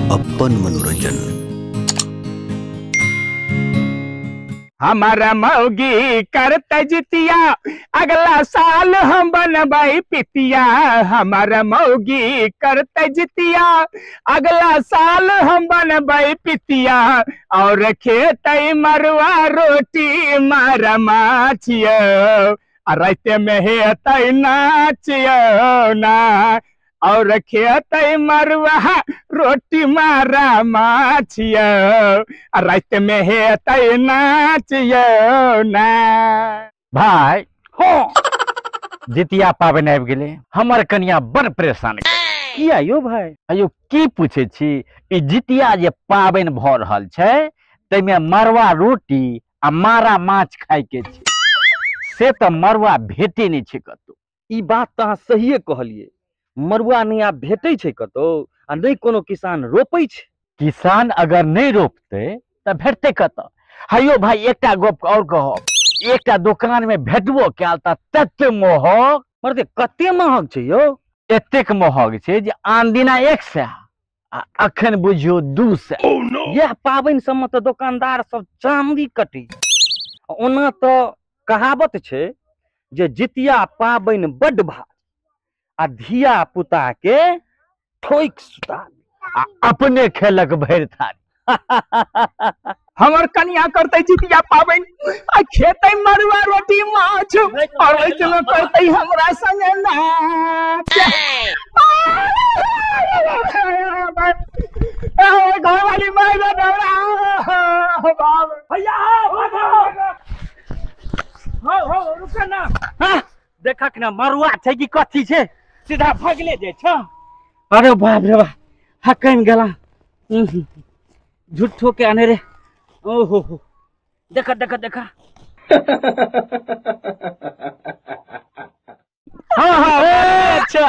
अपन मनोरंजन। हमारा मौगी करते जितिया, अगला साल हम बनबाई पितिया। हमारा मौगी करते जितिया, अगला साल हम बनबाई पितिया। और खेतई मरुआ रोटी मारा माछियो, राते में हेतई नाचियो ना। और खेतई मरुआ रोटी मारा माछियो, रात में हेतई नाचियो ना। भाई हो जितिया पाबन आबि गेले, हमर कनिया बड़ परेशान किया यो भाई। अयो की पूछे छी, ई जितिया जे पाबन भ रहल छै तैमे मरवा रोटी आ मारा माछ खाय के छै, से त मरवा भेटे नहीं छै कतो। ई बात त अहाँ सहिए कहलिए, मरुआ नहीं आब भेटै छै कतो आ नहीं कोनो किसान रोपै छै। किसान अगर नहीं रोपते त भेटते कत। हायो भाई एकटा गप और कहो, एकटा दुकान में भेटबो कैल त तते महग, मरदे कते महग छै यो। एतेक महग छै जे आन दिना 100 आ अखन बुझियो 200। यह पाबन सबमे त दुकानदार सब चांदी कटी। ओना त कहावत छै जे जितिया पाबन बड्ड भारी आ धिया पुता के ठोक सुता आ अपने खेलक भरि थारी। हमर कनिया करते जितिया पाबन, आ खेतई मरुआ रोटी माछ, और ऐसनो करते हमरा संगे नाच। घरवाली मार दौड़ा भैया हो रुक ना। देखक ना मरुआ छै कि कथी छै, सीधा भागले जाइ छ। अरे बाप रे बाप, हकन गेला झूठो के आने रे। ओहो हो देखा देखा देखा। हाँ अच्छा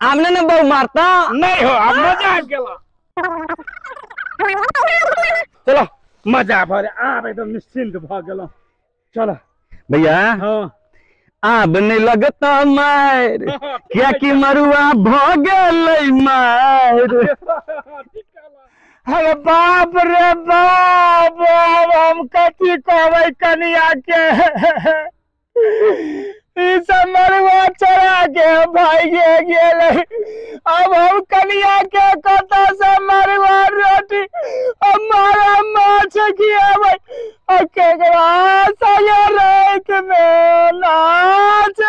आमने ने बहु मारता नहीं हो, अब मजा आ गेला। चलो मजा भरे आब एकदम निश्चिंत भ गेलो। चलो भैया। हाँ आब नहीं लगता मार, क्या कि मरुआ भ गेलै मार। अरे बाप रे बाप, अब हम कथी कहबै कनिया के। ई सब मरुआ चढ़ा के भागे गेलै, अब हम कनिया के कत से मरुआ रोटी मारा माछ खियाबै, केकरा संगे रात में नाच।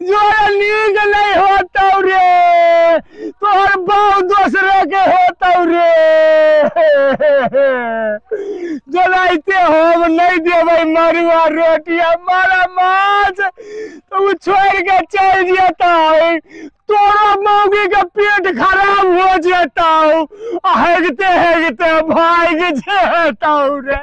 जो नींद नहीं होता रे, तोहर बहु दूसरे के होता रे। जलाइते हम नहीं देवे मरुआ रोटी हमारा माछ, तो छोड़ के चल जाता है। तोरा मौगी का पेट खराब हो जाता हूँ, हेगते हेगते भाग जाता रे।